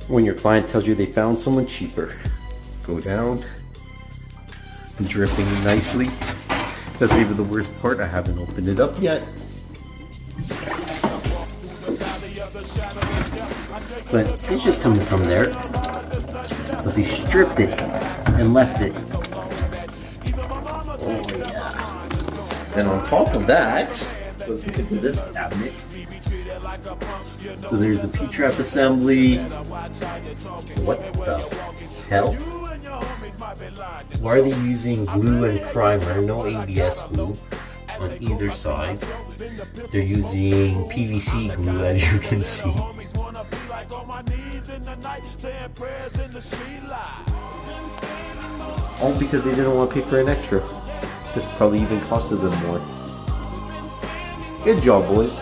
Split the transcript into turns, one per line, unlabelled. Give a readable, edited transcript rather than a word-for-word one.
when your client tells you they found someone cheaper. Go down, dripping nicely. That's maybe the worst part, I haven't opened it up yet. But it's just coming from there. But they stripped it and left it. Oh yeah. And on top of that, let's look into this cabinet. So there's the P-trap assembly. What the hell? Why are they using glue and primer? No ABS glue on either side. They're using PVC glue, as you can see. All because they didn't want to pay for an extra. This probably even costed them more. Good job, boys.